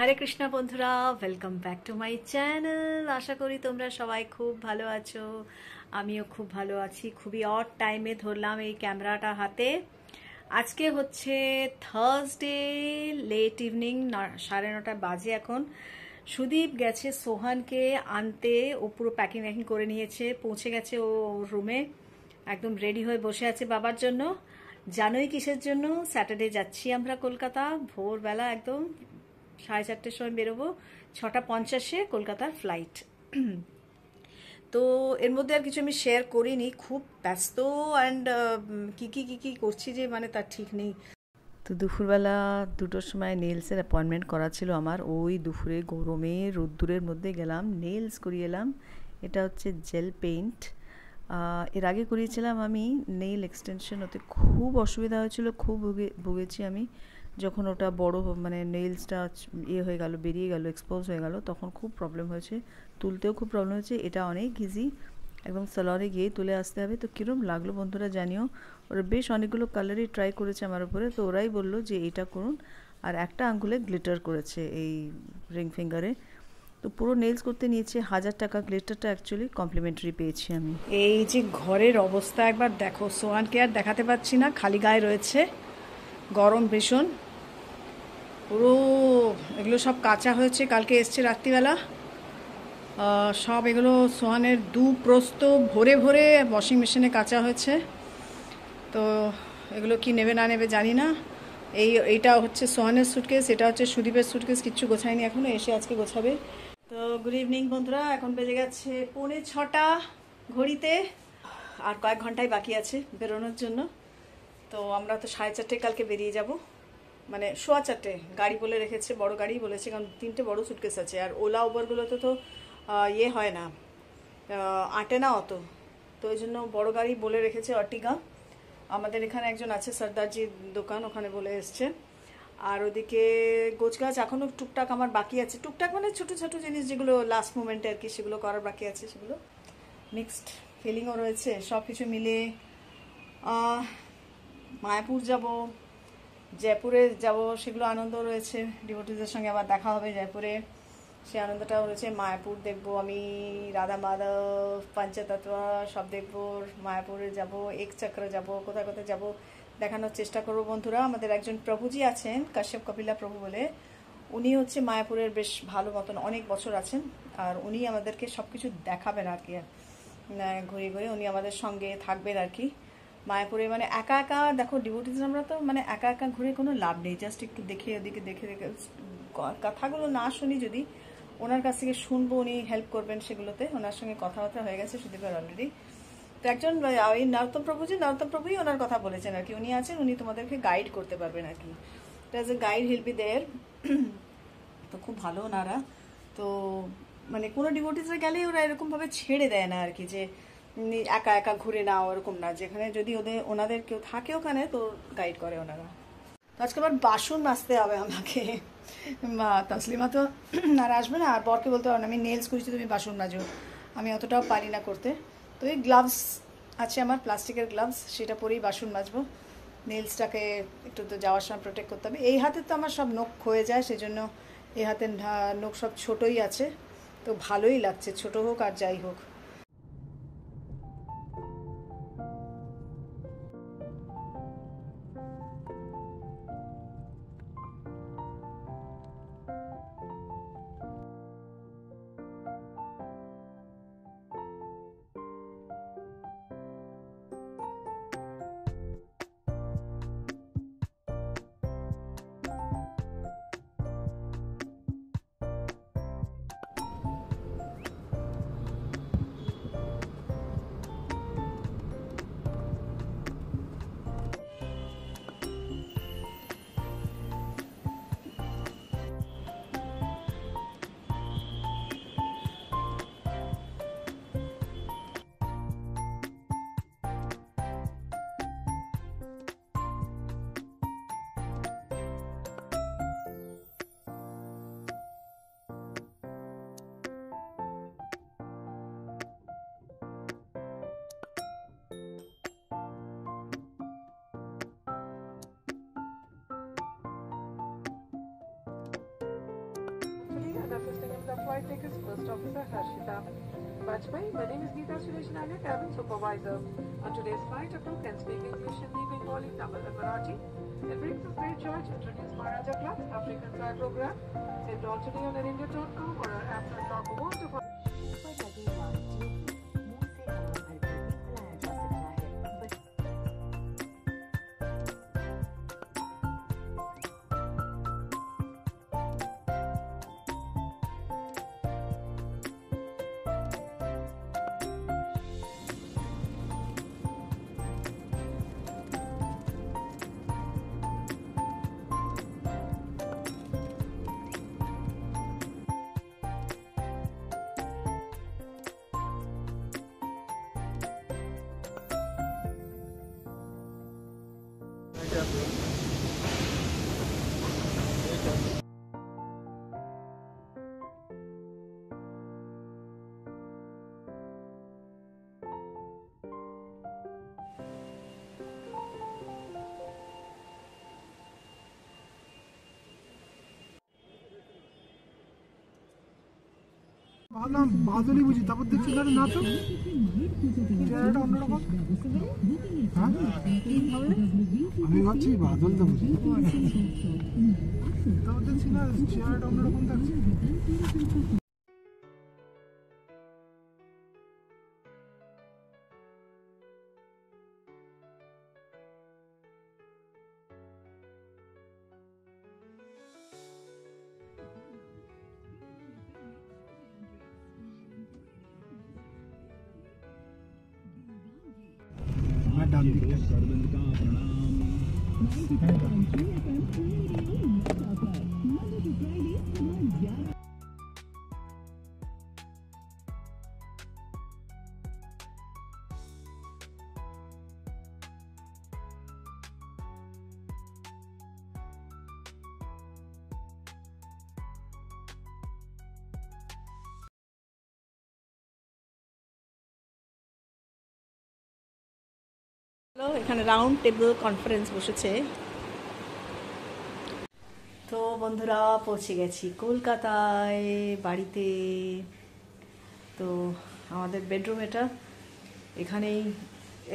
হরে কৃষ্ণা বন্ধুরা, welcome back to my channel. আশা করি তোমরা সবাই খুব ভালো আছো। আমিও খুব ভালো আছি। খুবই অড টাইমে ধরলাম এই ক্যামেরাটা হাতে। আজকে হচ্ছে থার্সডে, লেট ইভিনিং, 9:30 বাজে এখন। সুদীপ গেছে সোহানকে আনতে। ও পুরো প্যাকিং ভ্যাকিং করে নিয়েছে, পৌঁছে গেছে ও রুমে, একদম রেডি হয়ে বসে আছে বাবার জন্য। জানোই কিসের জন্য? স্যাটারডে যাচ্ছি আমরা কলকাতা, ভোরবেলা একদম 4:30টার সময় বেরোবো, 6:50-এ কলকাতার ফ্লাইট। তো এর মধ্যে আর কিছু আমি শেয়ার করিনি, খুব ব্যস্ত অ্যান্ড কি করছি যে মানে তার ঠিক নেই। তো দুপুরবেলা 2টোর সময় নেলসের অ্যাপয়েন্টমেন্ট করা ছিল আমার। ওই দুপুরে গরমে রোদ্দুরের মধ্যে গেলাম, নেলস করিয়ে এলাম। এটা হচ্ছে জেল পেইন্ট। এর আগে করিয়েছিলাম আমি নেইল এক্সটেনশন, ওতে খুব অসুবিধা হয়েছিল, খুব ভুগেছি আমি। যখন ওটা বড় মানে নেইলসটা হয়ে গেল, বেরিয়ে গেল, এক্সপোজ হয়ে গেল, তখন খুব প্রবলেম হয়েছে, তুলতেও খুব প্রবলেম হয়েছে। এটা অনেক ইজি, একদম সালোয়ারে গিয়ে তুলে আসতে হবে। তো কীরকম লাগলো বন্ধুরা জানিও। ওরা বেশ অনেকগুলো কালারই ট্রাই করেছে আমার উপরে, তো ওরাই বললো যে এটা করুন। আর একটা আঙ্গুলে গ্লিটার করেছে এই রিং ফিঙ্গারে। তো পুরো নেলস করতে নিয়েছে 1000 টাকা। গ্লিটারটা অ্যাকচুয়ালি কমপ্লিমেন্টারি পেয়েছি আমি। এই যে ঘরের অবস্থা একবার দেখো, সোহানকে আর দেখাতে পাচ্ছি না, খালি গায়ে রয়েছে, গরম ভীষণ। পুরো এগুলো সব কাঁচা হয়েছে, কালকে এসছে রাত্রিবেলা। সব এগুলো সোহানের প্রস্ত ভরে ভরে ওয়াশিং মেশিনে কাঁচা হয়েছে। তো এগুলো কি নেবে না নেবে জানি না। এইটা হচ্ছে সোহানের সুটকেস, এটা হচ্ছে সুদীপের সুটকেস। কিচ্ছু গোছায়নি এখনো, এসে আজকে গোছাবে। তো গুড ইভিনিং বন্ধুরা, এখন বেজে গেছে 6:45 ঘড়িতে। আর কয়েক ঘন্টাই বাকি আছে বেরোনোর জন্য। তো আমরা তো 4:30 কালকে বেরিয়ে যাব, মানে 4:15 গাড়ি বলে রেখেছে, বড় গাড়ি বলেছে, কারণ 3টে বড় সুটকেস আছে। আর ওলা উবারগুলোতে তো হয় না, আটে না অত। তো ওই জন্য বড় গাড়ি বলে রেখেছে, অর্টিগা। আমাদের এখানে একজন আছে সর্দারজির দোকান, ওখানে বলে এসছে। আর ওদিকে গোছগাছ এখনও টুকটাক আমার বাকি আছে, টুকটাক মানে ছোটো ছোটো জিনিস যেগুলো লাস্ট মোমেন্টে আর কি, সেগুলো করার বাকি আছে। সেগুলো মিক্সড ফিলিংও রয়েছে, সব কিছু মিলে। মায়াপুর যাব, জয়পুরে যাব, সেগুলো আনন্দ রয়েছে। ডিভোটিসদের সঙ্গে আবার দেখা হবে জয়পুরে, সে আনন্দটাও রয়েছে। মায়াপুর দেখবো আমি, রাধা মাধব, পঞ্চতত্ত্ব সব দেখবো। মায়াপুরে যাব, এক চক্র যাব, কোথায় কোথায় যাব দেখানোর চেষ্টা করবো বন্ধুরা। আমাদের একজন প্রভুজি আছেন, কাশ্যপ কপিলা প্রভু বলে, উনি হচ্ছে মায়াপুরের বেশ ভালো মতন অনেক বছর আছেন। আর উনি আমাদেরকে সব কিছু দেখাবেন আর কি, ঘুরে ঘুরে উনি আমাদের সঙ্গে থাকবেন আর কি মায়াপুরে। মানে একা একা দেখো ডিভোটিস আমরা তো মানে একা একা ঘুরে কোনো লাভ নেই, জাস্ট একটু দেখে ওদিকে দেখে দেখে কথাগুলো না শুনি, যদি ওনার কাছ থেকে শুনবো, উনি হেল্প করবেন সেগুলোতে। ওনার সঙ্গে কথাবার্তা হয়ে গেছে সুদীপের অলরেডি। তো একজন ওই নরোত্তম প্রভুই ওনার কথা বলেছেন আর কি, উনি আছেন, উনি তোমাদেরকে গাইড করতে পারবেন আর কি। As a guide help be there. তো খুব ভালো ওনারা। তো মানে কোনো ডিভোটিসে গেলেই ওরা এরকমভাবে ছেড়ে দেয় না আর কি, যে একা একা ঘুরে নাও, এরকম না। যেখানে যদি ওনাদের কেউ থাকে ওখানে, তো গাইড করে ওনারা। তো আজকে আবার বাসন মাজতে হবে আমাকে। তসলিমা তো আর আসবে না, আর বরকে বলতে পারো না আমি নেলস করেছি, তুমি বাসন মাজো, আমি অতটাও পারি না করতে। তো এই গ্লাভস আছে আমার, প্লাস্টিকের গ্লাভস, সেটা পরেই বাসন মাজবো। নেলসটাকে একটু তো যাওয়ার সময় প্রোটেক্ট করতে হবে। এই হাতে তো আমার সব নখ ক্ষয়ে যায়, সেই জন্য এই হাতের নখ সব ছোটোই আছে। তো ভালোই লাগছে, ছোট হোক আর যাই হোক। and assisting in the flight tickets, First Officer Harshita Bajpai. My name is Geeta Suresh, and I'm your cabin supervisor. On today's flight, a crew can speak English, Hindi, Bengali, Tamil, and Marathi. It brings us great joy to introduce Maharaja Club, African Flag Program, and all today on AirIndia.com or our app and log on to ভাবলাম বাদলই বুঝি, তারপর দেখছি তাহলে না তো চেহারাটা অন্যরকম। হ্যাঁ আমি ভাবছি বাদল তো বুঝি, তারপর দেখছি না চেহারাটা অন্যরকম থাকছে। डाल दिया এখানে রাউন্ড টেবিল কনফারেন্স বসেছে। তো বন্ধুরা পৌঁছে গেছি কলকাতায় বাড়িতে। তো আমাদের বেডরুম এটা, এখানেই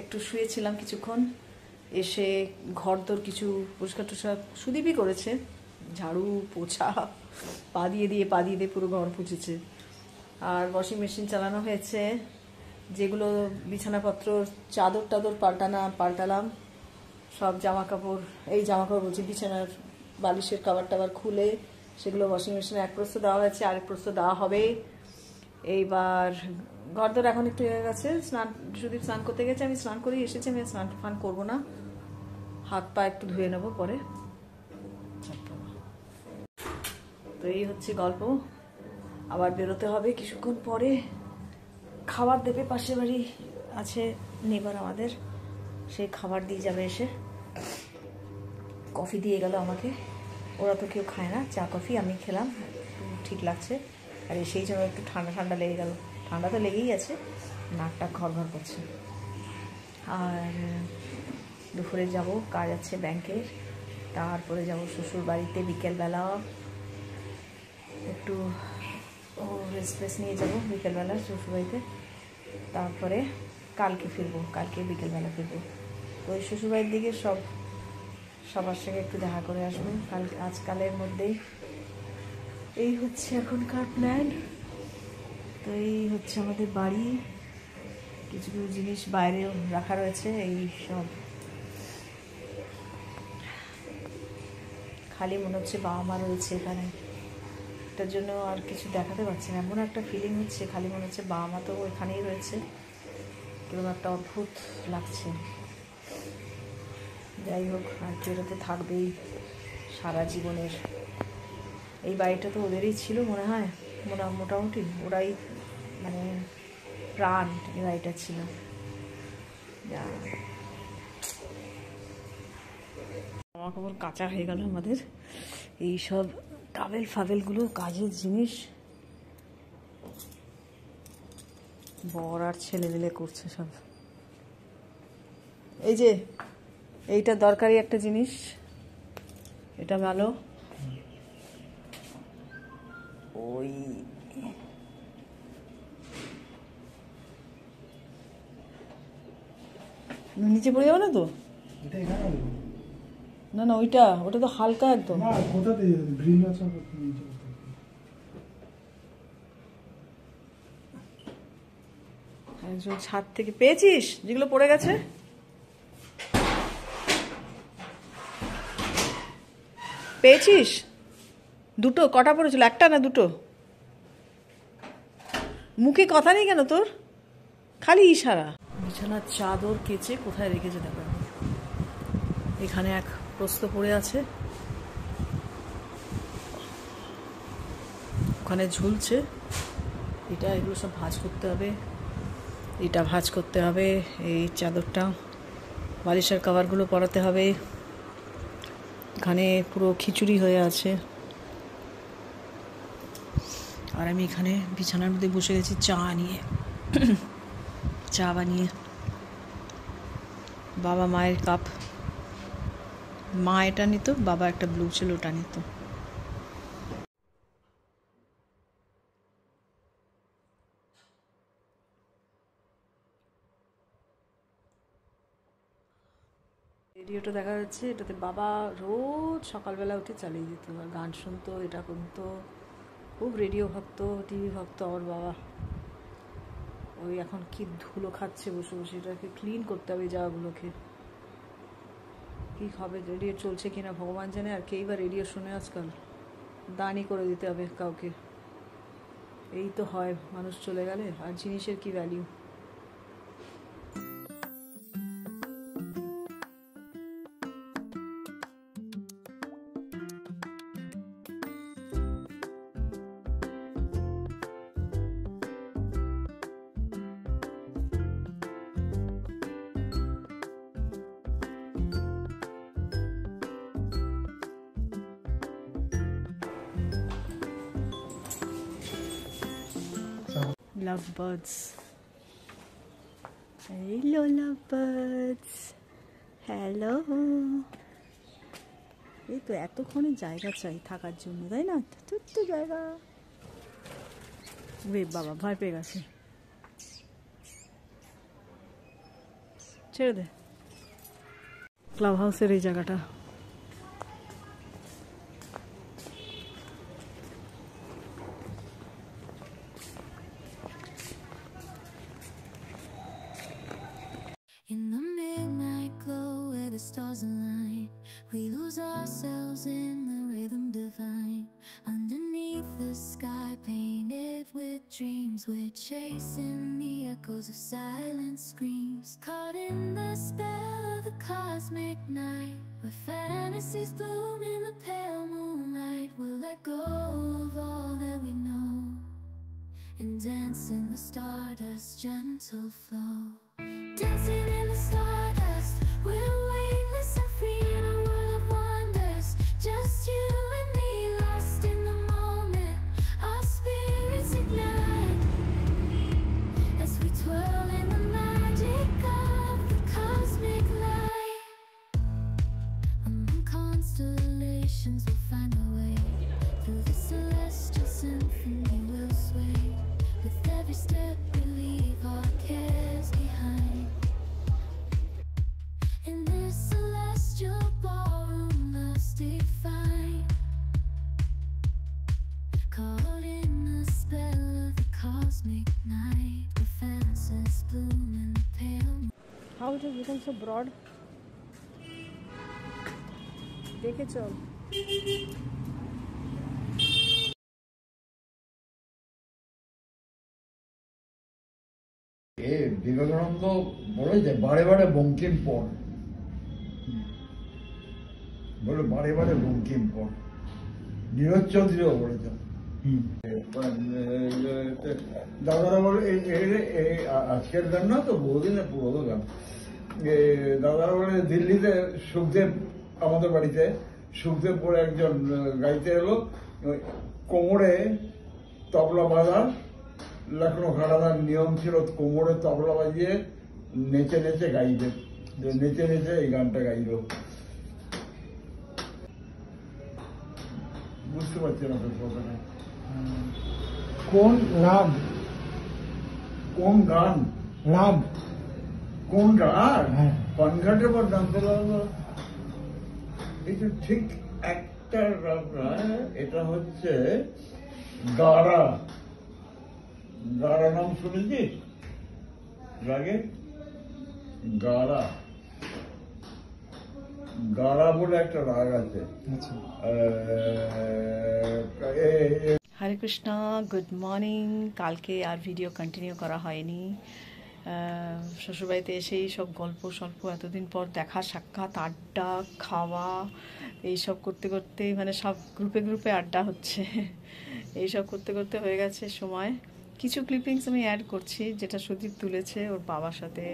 একটু শুয়েছিলাম কিছুক্ষণ, এসে ঘরদোর কিছু পরিষ্কার টুষ্কার সুদীপই করেছে, ঝাড়ু পোছা পা দিয়ে দিয়ে পুরো ঘর পুছেছে। আর ওয়াশিং মেশিন চালানো হয়েছে, যেগুলো বিছানাপত্র চাদর টাদর পাল্টালাম, সব জামা কাপড় বলছি বিছানার বালিশের কাভার টাভার খুলে সেগুলো ওয়াশিং মেশিনে এক প্রস্ত দেওয়া হয়েছে, আরেক প্রস্ত দেওয়া হবে। এইবার ঘরদোর এখন একটু হয়ে গেছে, সুদীপ স্নান করতে গেছে, আমি স্নান করেই এসেছি, আমি স্নান ফান করবো না, হাত পা একটু ধুয়ে নেবো পরে। তো এই হচ্ছে গল্প, আবার বেরোতে হবে কিছুক্ষণ পরে, খাবার দেবে, পাশের বাড়ি আছে নেবার আমাদের, সেই খাবার দিয়ে যাবে এসে। কফি দিয়ে গেল আমাকে, ওরা তো কেউ খায় না চা কফি, আমি খেলাম, ঠিক লাগছে। আর সেই জন্য একটু ঠান্ডা লেগে গেল, ঠান্ডা তো লেগেই আছে, নাকটা ঘর করছে। আর দুপুরে যাব, কাজ আছে ব্যাংকের, তারপরে যাব শ্বশুর বাড়িতে বিকেলবেলা, একটু রেস্ট নিয়ে যাবো বিকেলবেলা শ্বশুরবাড়িতে, তারপরে কালকে বিকেলবেলা ফিরবো। তো ওই শ্বশুরবাড়ির দিকে সবার সঙ্গে একটু দেখা করে আসবো আজকালের মধ্যেই। এই হচ্ছে এখনকার প্ল্যান। তো এই হচ্ছে আমাদের বাড়ি, কিছু কিছু জিনিস বাইরেও রাখা রয়েছে, এই সব খালি মনে হচ্ছে বাবা মা রয়েছে এখানে, এটার জন্য আর কিছু দেখাতে পারছি না, এমন একটা ফিলিং হচ্ছে, খালি মনে হচ্ছে বাবা মা তো এখানেই রয়েছে, কিরকম একটা অদ্ভুত লাগছে। যাই হোক, আর কি, এটা তো থাকবেই সারা জীবনের। এই বাড়িটা তো ওদেরই ছিল মনে হয়, মোটামুটি ওরাই মানে প্রাণ এই বাড়িটা ছিল। জামা কাপড় কাঁচা হয়ে গেল আমাদের, এইসব টাবেল ফাবেলগুলো কাজের জিনিস, বর আর ছেলে মিলে করছে সব। এই যে এইটা দরকারি একটা জিনিস, এটা ভালো, ওই নিচে পড়ে যাবে না তো? এটা এখানে হবে না না, ওটা তো হালকা একদম। না, কোথাতে গ্রিন আছে নিচে। একজন ছাদ থেকে পেয়েছিস যেগুলো পড়ে গেছে? পেয়েছিস? দুটো? কটা পড়েছিল? একটা না দুটো? মুখে কথা নেই কেন তোর? খালি ইশারা। বিছানার চাদর কেচে কোথায় রেখেছে দেখো। এখানে এক প্রস্ত পড়ে আছে, ওখানে ঝুলছে। এগুলো সব ভাঁজ করতে হবে, এটা ভাঁজ করতে হবে, এই চাদরটা, বালিশের কভারগুলো পরাতে হবে। এখানে পুরো খিচুড়ি হয়ে আছে, আর আমি এখানে বিছানার মধ্যে বসে গেছি চা নিয়ে, চা বানিয়ে। বাবা মায়ের কাপ, মা এটা নিত, বাবা একটা ব্লু ছিল ওটা নিত। রেডিওটা দেখা যাচ্ছে, এটাতে বাবা রোজ সকালবেলা উঠে চালিয়ে যেত, আর গান শুনতো, এটা করতো। খুব রেডিও ভক্ত, টিভি ভক্ত আমার বাবা। ওই এখন কি ধুলো খাচ্ছে বসে বসে, এটাকে ক্লিন করতে হবে জায়গাগুলোকে। কি হবে, রেডিও চলছে কিনা ভগবান জানে। আর কেই বা রেডিও শুনে আজকাল, দানই করে দিতে হবে কাউকে। এই তো হয়, মানুষ চলে গেলে আর জিনিসের কি value. Lovebirds. Hello lovebirds. Hello. এই তো এতক্ষণে জায়গা চাই থাকার জন্য, তাই না? ছোট্ট জায়গা। রে বাবা, ভয় পেয়ে গেছে, ছেড়ে দে। ক্লাব হাউসের এই জায়গাটা। In the midnight glow where the stars align, we lose ourselves in the rhythm divine. Underneath the sky painted with dreams, we're chasing the echoes of silent screams. Caught in the spell of the cosmic night, where fantasies bloom in the pale moonlight. We'll let go of all that we know and dance in the stardust's gentle flow. Dancing in the stardust, we're weightless and free in a world of wonders. Just you and me, lost in the moment. Our spirits ignite as we twirl in the magic of the cosmic light. Among constellations, we'll find our way through the celestial symphony. We'll sway with every step we leave our cares behind. In this celestial ballroom, love's defined. Caught in the spell of the cosmic night, where fantasies bloom in the pale. How it has become so broad? দেখে চল। বিবেকানন্দ বলেছে বারে বারে বঙ্কিম পড়, বলে বারে বারে বঙ্কিম পড়। নীরজ চৌধুরীও বলেছেন। দাদারা বলে আজকের গান না তো, বহুদিনের পুরোনো গান। দাদারা বলে দিল্লিতে সুখদেব, আমাদের বাড়িতে সুখদেব বলে একজন গাইতে এলো, কোমরে তবলা বাঁধা, লখনৌ ঘরানার নিয়ম ছিল কোমরে তবলা বাজিয়ে নেচে নেচে গাইবে, নেচে নেচে এই গানটা গাইল। বুঝতে পারছি না তোর কথাটা। কোন রাগ? কোন গান? রাগ। কোন রাগ? হ্যাঁ। পানঘাটের পর জানতে পারবো। এটা ঠিক একটা রাগ নয়, এটা হচ্ছে গাড়া। গাড়া নাম শুনেছিস? রাগে গাড়া, গাড়া বলে একটা রাগ আছে। আচ্ছা। হরে কৃষ্ণ, গুড মর্নিং। কালকে আর ভিডিও কন্টিনিউ করা হয়নি। শ্বশুরবাড়িতে এসেই সব গল্প স্বল্প, এতদিন পর দেখা সাক্ষাৎ, আড্ডা খাওয়া, এইসব করতে করতে মানে সব গ্রুপে গ্রুপে আড্ডা হচ্ছে। এইসব করতে করতে হয়ে গেছে সময়। কিছু ক্লিপিংস আমি অ্যাড করছি যেটা সুদীপ তুলেছে ওর বাবার সাথে,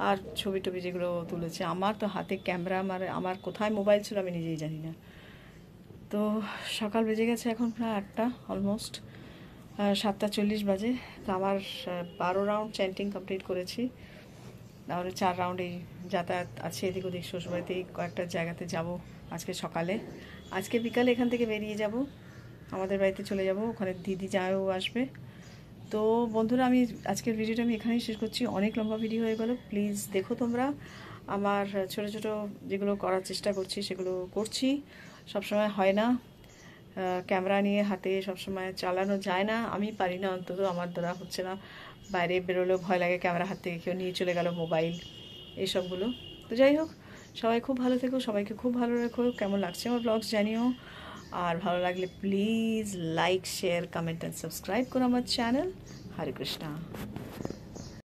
আর ছবি টবি যেগুলো তুলেছে। আমার তো হাতে ক্যামেরা, আমার কোথায় মোবাইল ছিল আমি নিজেই জানি না। তো সকাল বেজে গেছে এখন প্রায় 8টা, অলমোস্ট 7:40 বাজে। তো আমার 12 রাউন্ড চ্যান্টিং কমপ্লিট করেছি, তাহলে 4 রাউন্ড এই যাতায়াত আছে এদিক ওদিক। শ্বশুরবাড়িতে কয়েকটা জায়গাতে যাব আজকে সকালে। আজকে বিকালে এখান থেকে বেরিয়ে যাব, আমাদের বাড়িতে চলে যাব, ওখানে দিদি জামাইও আসবে। তো বন্ধুরা, আমি আজকের ভিডিওটা আমি এখানেই শেষ করছি। অনেক লম্বা ভিডিও হয়ে গেল, প্লিজ দেখো তোমরা। আমার ছোট ছোট যেগুলো করার চেষ্টা করছি সেগুলো করছি, সবসময় হয় না। ক্যামেরা নিয়ে হাতে সবসময় চালানো যায় না, আমি পারি না, অন্তত আমার দ্বারা হচ্ছে না। বাইরে বেরোলেও ভয় লাগে, ক্যামেরা হাত থেকে কেউ নিয়ে চলে গেল মোবাইল, এইসবগুলো। তো যাই হোক, সবাই খুব ভালো থেকো, সবাইকে খুব ভালো রেখো। কেমন লাগছে আমার ব্লগস জানিও, আর ভালো লাগলে please like share comment and subscribe করো আমার চ্যানেল। হরে কৃষ্ণা।